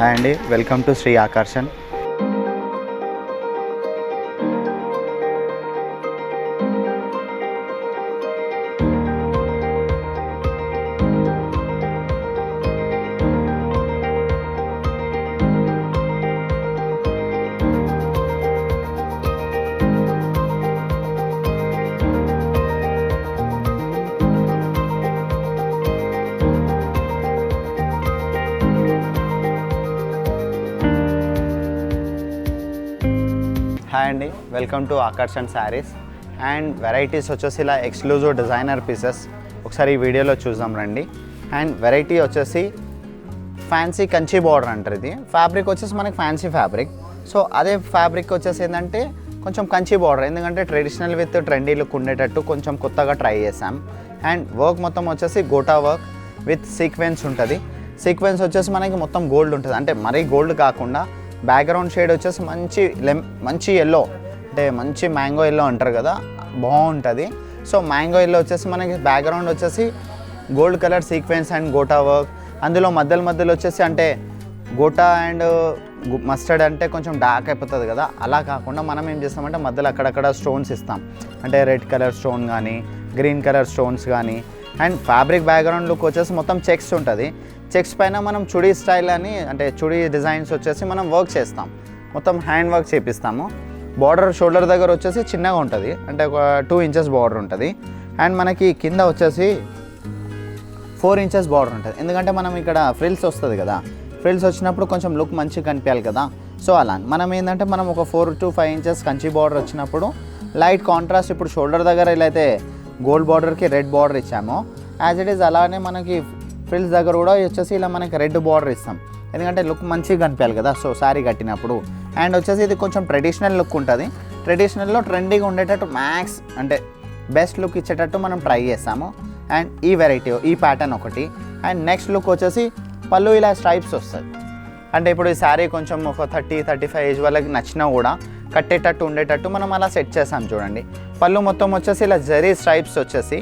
Hi అండి, welcome to Shri Aakarshan. Hi అండి, welcome to Aakarshan sarees. And varieties వచ్చేసి ఇలా ఎక్స్క్లూజివ్ డిజైనర్ పీసెస్ ఒకసారి ఈ వీడియోలో చూద్దాం రండి. అండ్ వెరైటీ వచ్చేసి ఫ్యాన్సీ కంచి బార్డర్ అంటారు. ఇది ఫ్యాబ్రిక్ వచ్చేసి మనకి ఫ్యాన్సీ ఫ్యాబ్రిక్. సో అదే ఫ్యాబ్రిక్ వచ్చేసి ఏంటంటే కొంచెం కంచి బార్డర్, ఎందుకంటే ట్రెడిషనల్ విత్ ట్రెండీ లుక్ ఉండేటట్టు కొంచెం కొత్తగా ట్రై చేసాం. అండ్ వర్క్ మొత్తం వచ్చేసి గోటా వర్క్ విత్ సీక్వెన్స్ ఉంటుంది. సీక్వెన్స్ వచ్చేసి మనకి మొత్తం గోల్డ్ ఉంటుంది, అంటే మరీ గోల్డ్ కాకుండా బ్యాక్గ్రౌండ్ షేడ్ వచ్చేసి మంచి ఎల్లో, అంటే మంచి మ్యాంగో ఎల్లో అంటారు కదా, బాగుంటుంది. సో మ్యాంగో ఎల్లో వచ్చేసి మనకి బ్యాక్గ్రౌండ్ వచ్చేసి gold colour sequence and gota work. అందులో మధ్యలో వచ్చేసి అంటే గోటా అండ్ మస్టర్డ్ అంటే కొంచెం డార్క్ అయిపోతుంది కదా, అలా కాకుండా మనం ఏం చేస్తామంటే మధ్యలో అక్కడక్కడ స్టోన్స్ ఇస్తాం, అంటే రెడ్ కలర్ స్టోన్ కానీ గ్రీన్ కలర్ స్టోన్స్ కానీ. అండ్ ఫ్యాబ్రిక్ బ్యాక్గ్రౌండ్ లుక్ వచ్చేసి మొత్తం చెక్స్ ఉంటుంది. చెక్స్ పైన మనం చుడీ స్టైల్ అని, అంటే చుడీ డిజైన్స్ వచ్చేసి మనం వర్క్ చేస్తాం, మొత్తం హ్యాండ్ వర్క్ చేపిస్తాము. బార్డర్ షోల్డర్ దగ్గర వచ్చేసి చిన్నగా ఉంటుంది, అంటే ఒక 2 ఇంచెస్ బార్డర్ ఉంటుంది. అండ్ మనకి కింద వచ్చేసి 4 ఇంచెస్ బార్డర్ ఉంటుంది, ఎందుకంటే మనం ఇక్కడ ఫ్రిల్స్ వస్తుంది కదా, ఫ్రిల్స్ వచ్చినప్పుడు కొంచెం లుక్ మంచిగా కనిపించాలి కదా. సో అలా మనం ఏంటంటే మనం ఒక 4 to 5 ఇంచెస్ కంచి బార్డర్ వచ్చినప్పుడు లైట్ కాంట్రాస్ట్, ఇప్పుడు షోల్డర్ దగ్గర ఇలా అయితే గోల్డ్ బార్డర్కి రెడ్ బార్డర్ ఇచ్చాము, యాజ్ ఇట్ ఈస్ అలానే మనకి ఫ్రిల్స్ దగ్గర కూడా వచ్చేసి ఇలా మనకి రెడ్ బార్డర్ ఇస్తాం, ఎందుకంటే లుక్ మంచిగా కనిపించాలి కదా సో శారీ కట్టినప్పుడు. అండ్ వచ్చేసి ఇది కొంచెం ట్రెడిషనల్ లుక్ ఉంటుంది. ట్రెడిషనల్లో ట్రెండీగా ఉండేటట్టు మ్యాక్స్ అంటే బెస్ట్ లుక్ ఇచ్చేటట్టు మనం ట్రై చేస్తాము. అండ్ ఈ వెరైటీ ఈ ప్యాటర్న్ ఒకటి. అండ్ నెక్స్ట్ లుక్ వచ్చేసి పళ్ళు ఇలా స్ట్రైప్స్ వస్తుంది, అంటే ఇప్పుడు ఈ శారీ కొంచెం ఒక 30-35 ఏజ్ వాళ్ళకి నచ్చినా కూడా కట్టేటట్టు ఉండేటట్టు మనం అలా సెట్ చేస్తాం. చూడండి, పళ్ళు మొత్తం వచ్చేసి ఇలా జరీ స్ట్రైప్స్ వచ్చేసి,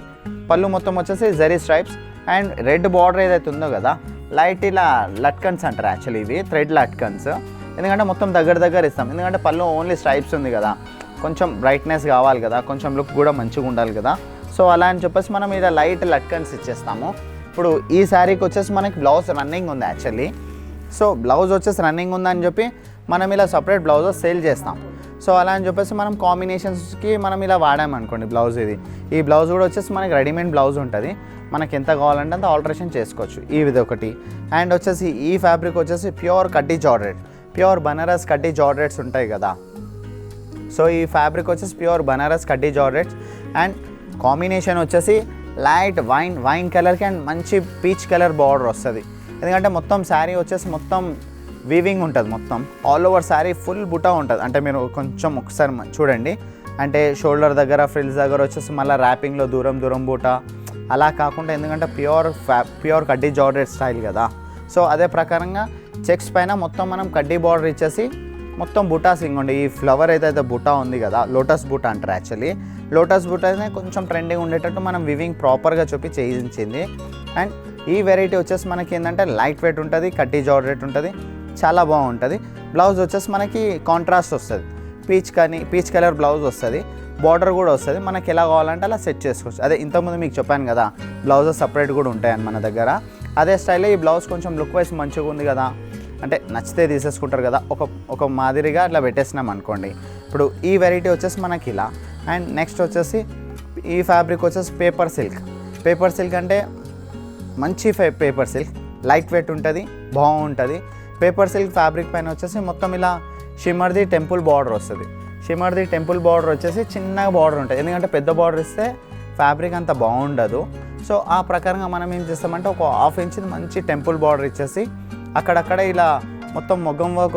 పళ్ళు మొత్తం వచ్చేసి zari stripes. And red border ఏదైతే ఉందో కదా, లైట్ ఇలా లట్కన్స్ అంటారు యాక్చువల్లీ, ఇవి థ్రెడ్ లట్కన్స్, ఎందుకంటే మొత్తం దగ్గర ఇస్తాం, ఎందుకంటే పళ్ళు ఓన్లీ స్ట్రైప్స్ ఉంది కదా, కొంచెం బ్రైట్నెస్ కావాలి కదా, కొంచెం లుక్ కూడా మంచిగా ఉండాలి కదా. సో అలా అని చెప్పేసి మనం ఇలా లైట్ లట్కన్స్ ఇచ్చేస్తాము. ఇప్పుడు ఈ శారీకి వచ్చేసి మనకి బ్లౌజ్ రన్నింగ్ ఉంది యాక్చువల్లీ. సో బ్లౌజ్ వచ్చేసి రన్నింగ్ ఉందని చెప్పి మనం ఇలా సపరేట్ బ్లౌజెస్ సేల్ చేస్తాం. సో అలా అని చెప్పేసి మనం కాంబినేషన్స్కి మనం ఇలా వాడామనుకోండి బ్లౌజ్, ఈ బ్లౌజ్ కూడా వచ్చేసి మనకి రెడీమేడ్ బ్లౌజ్ ఉంటుంది, మనకి ఎంత కావాలంటే అంత ఆల్టరేషన్ చేసుకోవచ్చు. ఇది ఒకటి. అండ్ వచ్చేసి ఈ ఫ్యాబ్రిక్ వచ్చేసి ప్యూర్ కడ్డీ జార్జెట్, ప్యూర్ బనారస్ కడ్డీ జార్జెట్స్ ఉంటాయి కదా. సో ఈ ఫ్యాబ్రిక్ వచ్చేసి ప్యూర్ బనారస్ కడ్డీ జార్జెట్స్. అండ్ కాంబినేషన్ వచ్చేసి లైట్ వైన్ కలర్కి అండ్ మంచి పీచ్ కలర్ బార్డర్ వస్తుంది, ఎందుకంటే మొత్తం శారీ వచ్చేసి మొత్తం వీవింగ్ ఉంటుంది, మొత్తం ఆల్ ఓవర్ శారీ ఫుల్ బుటా ఉంటుంది. అంటే మీరు కొంచెం ఒకసారి చూడండి, అంటే షోల్డర్ దగ్గర ఫ్రిల్స్ దగ్గర వచ్చేసి మళ్ళీ ర్యాపింగ్లో దూరం బూటా అలా కాకుండా, ఎందుకంటే ప్యూర్ కడ్డీ జార్జెట్ స్టైల్ కదా. సో అదే ప్రకారంగా చెక్స్ పైన మొత్తం మనం కడ్డీ బార్డర్ ఇచ్చేసి మొత్తం బుటాస్ ఇంకోండి, ఈ ఫ్లవర్ ఏదైతే బుటా ఉంది కదా, లోటస్ బుటా అంటారు యాక్చువల్లీ. లోటస్ బుటానే కొంచెం ట్రెండింగ్ ఉండేటట్టు మనం వివింగ్ ప్రాపర్గా చూపి చేయించింది. అండ్ ఈ వెరైటీ వచ్చేసి మనకి ఏంటంటే లైట్ వెయిట్ ఉంటుంది, కడ్డీ జార్జెట్ ఉంటుంది, చాలా బాగుంటుంది. బ్లౌజ్ వచ్చేసి మనకి కాంట్రాస్ట్ వస్తుంది, పీచ్ కలర్ బ్లౌజ్ వస్తుంది, బార్డర్ కూడా వస్తుంది, మనకి ఎలా కావాలంటే అలా సెట్ చేసుకోవచ్చు. అదే ఇంతకుముందు మీకు చెప్పాను కదా బ్లౌజెస్ సపరేట్ కూడా ఉంటాయని మన దగ్గర, అదే స్టైల్లో ఈ బ్లౌజ్ కొంచెం లుక్ వైజ్ మంచిగా ఉంది కదా, అంటే నచ్చితే తీసేసుకుంటారు కదా, ఒక మాదిరిగా అట్లా పెట్టేసినాం అనుకోండి. ఇప్పుడు ఈ వెరైటీ వచ్చేసి మనకి ఇలా. అండ్ నెక్స్ట్ వచ్చేసి ఈ ఫ్యాబ్రిక్ వచ్చేసి పేపర్ సిల్క్ అంటే మంచి పేపర్ సిల్క్, లైట్ వెయిట్ ఉంటుంది, బాగుంటుంది. పేపర్ సిల్క్ ఫ్యాబ్రిక్ పైన వచ్చేసి మొత్తం ఇలా షిమ్మర్ది టెంపుల్ బార్డర్ వస్తుంది. షిమ్మర్ది టెంపుల్ బార్డర్ వచ్చేసి చిన్నగా బార్డర్ ఉంటుంది, ఎందుకంటే పెద్ద బార్డర్ ఇస్తే ఫ్యాబ్రిక్ అంత బాగుండదు. సో ఆ ప్రకారంగా మనం ఏం చేస్తామంటే ఒక 1/2 ఇంచ్ మంచి టెంపుల్ బార్డర్ ఇచ్చేసి అక్కడక్కడ ఇలా మొత్తం మొగ్గం వర్క్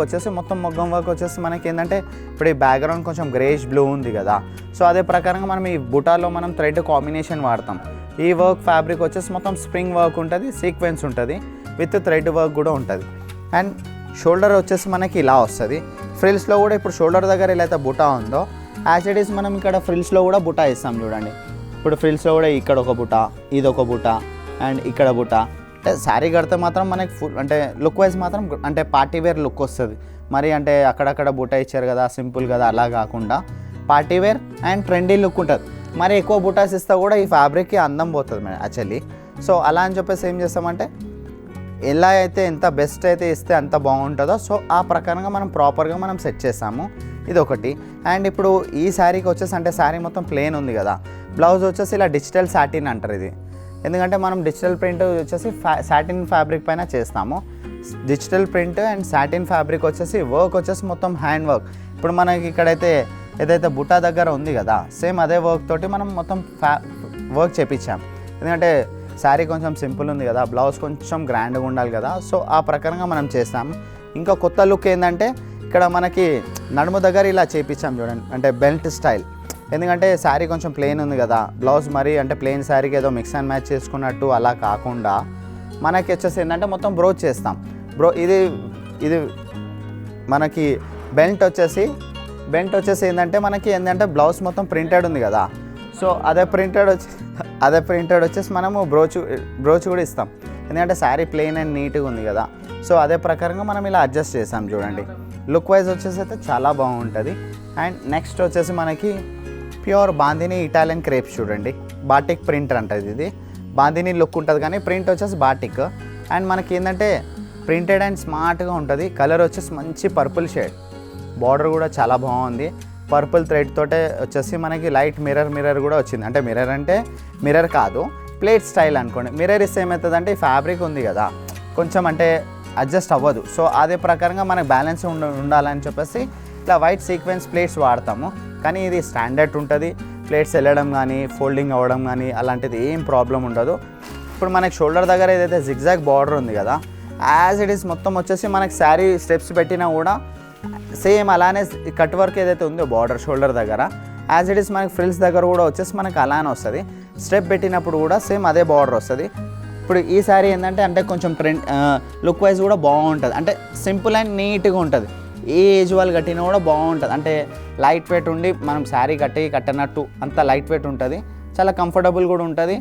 వచ్చేసి మనకి ఏంటంటే ఇప్పుడు ఈ బ్యాక్గ్రౌండ్ కొంచెం గ్రేష్ బ్లూ ఉంది కదా, సో అదే ప్రకారంగా మనం ఈ బుటాలో మనం థ్రెడ్ కాంబినేషన్ వాడతాం. ఈ వర్క్ ఫ్యాబ్రిక్ వచ్చేసి మొత్తం స్ప్రింగ్ వర్క్ ఉంటుంది, సీక్వెన్స్ ఉంటుంది, విత్ థ్రెడ్ వర్క్ కూడా ఉంటుంది. అండ్ షోల్డర్ వచ్చేసి మనకి ఇలా వస్తుంది. ఫ్రిల్స్లో కూడా ఇప్పుడు షోల్డర్ దగ్గర ఇలా అయితే బుటా ఉందో, యాజ్ ఇట్ ఈస్ మనం ఇక్కడ ఫ్రిల్స్లో కూడా బుటా ఇస్తాం. చూడండి, ఇప్పుడు ఫ్రిల్స్లో కూడా ఇక్కడ ఒక బుటా, ఇది ఒక బుటా, అండ్ ఇక్కడ బుటా, అంటే శారీ కడితే మాత్రం మనకి ఫుల్ అంటే లుక్ వైజ్ మాత్రం అంటే పార్టీ వేర్ లుక్ వస్తుంది. మరి అంటే అక్కడక్కడ బుట్ట ఇచ్చారు కదా సింపుల్ కదా అలా కాకుండా party wear and trendy look ఉంటుంది. మరి ఎక్కువ బుటాస్ ఇస్తే కూడా ఈ ఫ్యాబ్రిక్కి అందం పోతుంది మేడం యాక్చువల్లీ. సో అలా అని చెప్పేసి ఏం చేస్తామంటే ఎలా అయితే ఎంత బెస్ట్ అయితే ఇస్తే అంత బాగుంటుందో సో ఆ ప్రకారంగా మనం ప్రాపర్గా మనం సెట్ చేసాము. ఇది ఒకటి. అండ్ ఇప్పుడు ఈ శారీకి వచ్చేసి అంటే శారీ మొత్తం ప్లెయిన్ ఉంది కదా, బ్లౌజ్ వచ్చేసి ఇలా డిజిటల్ సాటిన్ అంటారు ఇది. ఎందుకంటే మనం డిజిటల్ ప్రింట్ వచ్చేసి సాటిన్ ఫ్యాబ్రిక్ పైన చేస్తాము. Digital print and satin fabric వచ్చేసి వర్క్ వచ్చేసి మొత్తం హ్యాండ్ వర్క్. ఇప్పుడు మనకి ఇక్కడైతే ఏదైతే బుట్టా దగ్గర ఉంది కదా సేమ్ అదే వర్క్ తోటి మనం మొత్తం వర్క్ చేపించాం. ఎందుకంటే శారీ కొంచెం సింపుల్ ఉంది కదా, బ్లౌజ్ కొంచెం గ్రాండ్గా ఉండాలి కదా, సో ఆ ప్రకారంగా మనం చేస్తాము. ఇంకా కొత్త లుక్ ఏంటంటే ఇక్కడ మనకి నడుము దగ్గర ఇలా చేపించాం చూడండి, అంటే బెల్ట్ స్టైల్. ఎందుకంటే శారీ కొంచెం ప్లెయిన్ ఉంది కదా, బ్లౌజ్ మరి అంటే ప్లెయిన్ శారీకి ఏదో మిక్స్ అండ్ మ్యాచ్ చేసుకున్నట్టు అలా కాకుండా మనకి వచ్చేసి ఏంటంటే మొత్తం బ్రోచ్ చేస్తాం. ఇది మనకి బెల్ట్ వచ్చేసి ఏంటంటే మనకి ఏంటంటే బ్లౌజ్ మొత్తం ప్రింటెడ్ ఉంది కదా, సో అదే ప్రింటెడ్ వచ్చేసి మనము బ్రోచ్ కూడా ఇస్తాం. ఎందుకంటే శారీ ప్లెయిన్ అండ్ నీట్గా ఉంది కదా, సో అదే ప్రకారంగా మనం ఇలా అడ్జస్ట్ చేసాం చూడండి. లుక్ వైజ్ వచ్చేసి అయితే చాలా బాగుంటుంది. అండ్ నెక్స్ట్ వచ్చేసి మనకి ప్యూర్ బాందిని ఇటాలియన్ క్రేప్స్ చూడండి, బాటిక్ ప్రింట్ అంటుంది. ఇది బాందిని లుక్ ఉంటుంది కానీ ప్రింట్ వచ్చేసి బాటిక్. అండ్ మనకి ఏంటంటే ప్రింటెడ్ అండ్ స్మార్ట్గా ఉంటుంది. కలర్ వచ్చేసి మంచి పర్పుల్ షేడ్, బార్డర్ కూడా చాలా బాగుంది. పర్పుల్ థ్రెడ్ తోటే వచ్చేసి మనకి లైట్ మిర్రర్ కూడా వచ్చింది. అంటే మిర్రర్ కాదు, ప్లేట్ స్టైల్ అనుకోండి. మిర్రర్ ఇస్తే ఏమవుతుందంటే ఈ ఫ్యాబ్రిక్ ఉంది కదా కొంచెం అంటే అడ్జస్ట్ అవ్వదు. సో అదే ప్రకారంగా మనకు బ్యాలెన్స్ ఉండాలని చెప్పేసి ఇట్లా వైట్ సీక్వెన్స్ ప్లేట్స్ వాడతాము. కానీ ఇది స్టాండర్డ్ ఉంటుంది, ప్లేట్స్ వెళ్ళడం కానీ ఫోల్డింగ్ అవ్వడం కానీ అలాంటిది ఏం ప్రాబ్లం ఉండదు. ఇప్పుడు మనకి షోల్డర్ దగ్గర ఏదైతే జిగ్జాగ్ బార్డర్ ఉంది కదా, యాజ్ ఇట్ ఈస్ మొత్తం వచ్చేసి మనకి శారీ స్టెప్స్ పెట్టినా కూడా సేమ్ అలానే కట్ వర్క్ ఏదైతే ఉందో బార్డర్ షోల్డర్ దగ్గర యాజ్ ఇట్ ఈస్ మనకి ఫ్రిల్స్ దగ్గర కూడా వచ్చేసి మనకి అలానే వస్తుంది. స్టెప్ పెట్టినప్పుడు కూడా సేమ్ అదే బార్డర్ వస్తుంది. ఇప్పుడు ఈ శారీ ఏంటంటే అంటే కొంచెం ట్రెండ్ లుక్ వైజ్ కూడా బాగుంటుంది. అంటే సింపుల్ అండ్ నీట్గా ఉంటుంది. ఏ ఏజ్ వాళ్ళు కట్టినా కూడా బాగుంటుంది. అంటే లైట్ వెయిట్ ఉండి మనం శారీ కట్టినట్టు అంత లైట్ వెయిట్ ఉంటుంది. చాలా కంఫర్టబుల్ కూడా ఉంటుంది.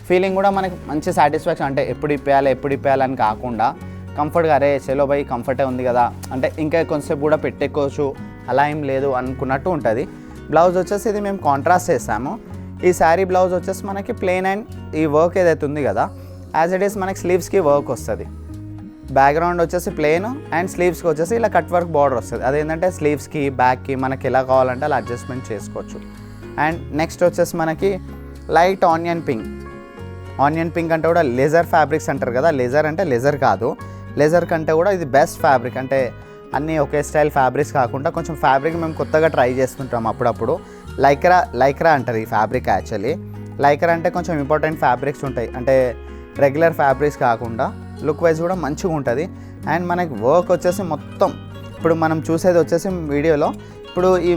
ఫీలింగ్ కూడా మనకి మంచి సాటిస్ఫాక్షన్. అంటే ఎప్పుడు ఇప్పేయాలని కాకుండా కంఫర్ట్గా అరే చలో బై కంఫర్టే ఉంది కదా అంటే ఇంకా కొంచెంసేపు కూడా పెట్టేసుకోవచ్చు అలా ఏం లేదు అనుకున్నట్టు ఉంటుంది. బ్లౌజ్ వచ్చేసి ఇది మేము కాంట్రాస్ట్ చేసాము. ఈ శారీ బ్లౌజ్ వచ్చేసి మనకి ప్లెయిన్ అండ్ ఈ వర్క్ ఏదైతే ఉంది కదా యాజ్ ఇట్ ఈస్ మనకి స్లీవ్స్కి వర్క్ వస్తుంది. బ్యాక్గ్రౌండ్ వచ్చేసి ప్లెయిన్ అండ్ స్లీవ్స్కి వచ్చేసి ఇలా కట్ వర్క్ బార్డర్ వస్తుంది. అదేంటంటే స్లీవ్స్కి బ్యాక్కి మనకి ఎలా కావాలంటే అలా అడ్జస్ట్మెంట్ చేసుకోవచ్చు. అండ్ నెక్స్ట్ వచ్చేసి మనకి లైట్ ఆనియన్ పింక్ అంటే కూడా లెజర్ ఫ్యాబ్రిక్స్ అంటారు కదా, లెజర్ అంటే లెజర్ కాదు, లెజర్ కంటే కూడా ఇది బెస్ట్ ఫ్యాబ్రిక్. అంటే అన్నీ ఒకే స్టైల్ ఫ్యాబ్రిక్స్ కాకుండా కొంచెం ఫ్యాబ్రిక్ మేము కొత్తగా ట్రై చేస్తుంటాం అప్పుడప్పుడు. లైక్రా అంటారు ఈ ఫ్యాబ్రిక్ యాక్చువల్లీ. లైక్రా అంటే కొంచెం ఇంపార్టెంట్ ఫ్యాబ్రిక్స్ ఉంటాయి, అంటే రెగ్యులర్ ఫ్యాబ్రిక్స్ కాకుండా లుక్ వైజ్ కూడా మంచిగా ఉంటుంది. అండ్ మనకి వర్క్ వచ్చేసి మొత్తం ఇప్పుడు మనం చూసేది వచ్చేసి వీడియోలో ఇప్పుడు ఈ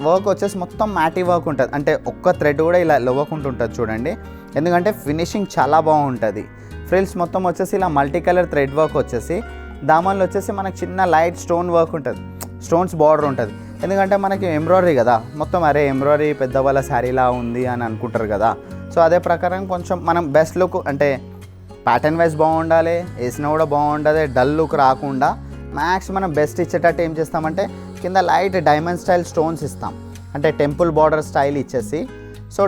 వర్క్ వచ్చేసి మొత్తం మ్యాటీ వర్క్ ఉంటుంది. అంటే ఒక్క థ్రెడ్ కూడా ఇలా లవ్వకుండా ఉంటుంది చూడండి. ఎందుకంటే ఫినిషింగ్ చాలా బాగుంటుంది. ఫ్రిల్స్ మొత్తం వచ్చేసి ఇలా మల్టీ కలర్ థ్రెడ్ వర్క్ వచ్చేసి దామన్లో వచ్చేసి మనకి చిన్న లైట్ స్టోన్ వర్క్ ఉంటుంది, స్టోన్స్ బార్డర్ ఉంటుంది. ఎందుకంటే మనకి ఎంబ్రాయిడరీ కదా మొత్తం, అరే ఎంబ్రాయిడరీ పెద్దవాళ్ళ శారీలా ఉంది అని అనుకుంటారు కదా. సో అదే ప్రకారం కొంచెం మనం బెస్ట్ లుక్ అంటే ప్యాటర్న్ వైజ్ బాగుండాలి, వేసినా కూడా బాగుండాలి, డల్ లుక్ రాకుండా మ్యాక్స్ మనం బెస్ట్ ఇచ్చేటట్టు ఏం చేస్తామంటే కింద లైట్ డైమండ్ స్టైల్ స్టోన్స్ ఇస్తాం. అంటే టెంపుల్ బార్డర్ స్టైల్ ఇచ్చేసి సో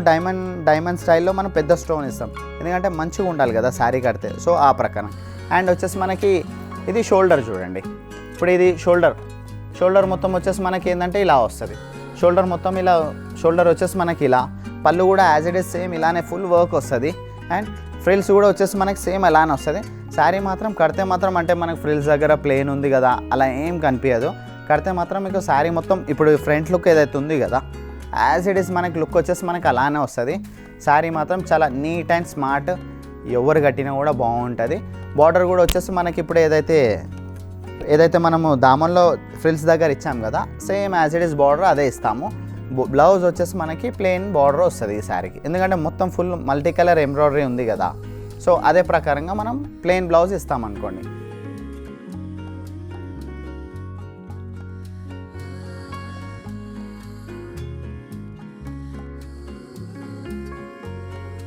డైమండ్ స్టైల్లో మనం పెద్ద స్టోన్ ఇస్తాం. ఎందుకంటే మంచిగా ఉండాలి కదా శారీ కడితే, సో ఆ ప్రకారం. అండ్ వచ్చేసి మనకి ఇది షోల్డర్ చూడండి. ఇప్పుడు ఇది షోల్డర్ మొత్తం వచ్చేసి మనకి ఏంటంటే ఇలా వస్తుంది. షోల్డర్ వచ్చేసి మనకి ఇలా, పళ్ళు కూడా యాజ్ ఇట్ ఈస్ సేమ్ ఇలానే ఫుల్ వర్క్ వస్తుంది. అండ్ ఫ్రిల్స్ కూడా వచ్చేసి మనకి సేమ్ అలానే వస్తుంది. శారీ మాత్రం కడితే మాత్రం అంటే మనకి ఫ్రిల్స్ దగ్గర ప్లెయిన్ ఉంది కదా అలా ఏం కనిపించదు. కడితే మాత్రం మీకు శారీ మొత్తం ఇప్పుడు ఫ్రంట్ లుక్ ఏదైతే ఉంది కదా యాజ్ ఇట్ ఈస్ మనకి లుక్ వచ్చేసి మనకి అలానే వస్తుంది. శారీ మాత్రం చాలా నీట్ అండ్ స్మార్ట్, ఎవరు కట్టినా కూడా బాగుంటుంది. బార్డర్ కూడా వచ్చేసి మనకి ఇప్పుడు ఏదైతే మనము దామన్లో ఫ్రిల్స్ దగ్గర ఇచ్చాము కదా same as it is border అదే ఇస్తాము. బ్లౌజ్ వచ్చేసి మనకి ప్లెయిన్ బార్డర్ వస్తుంది ఈ శారీకి. ఎందుకంటే మొత్తం ఫుల్ మల్టీ కలర్ ఎంబ్రాయిడరీ ఉంది కదా, సో అదే ప్రకారంగా మనం ప్లెయిన్ బ్లౌజ్ ఇస్తామనుకోండి.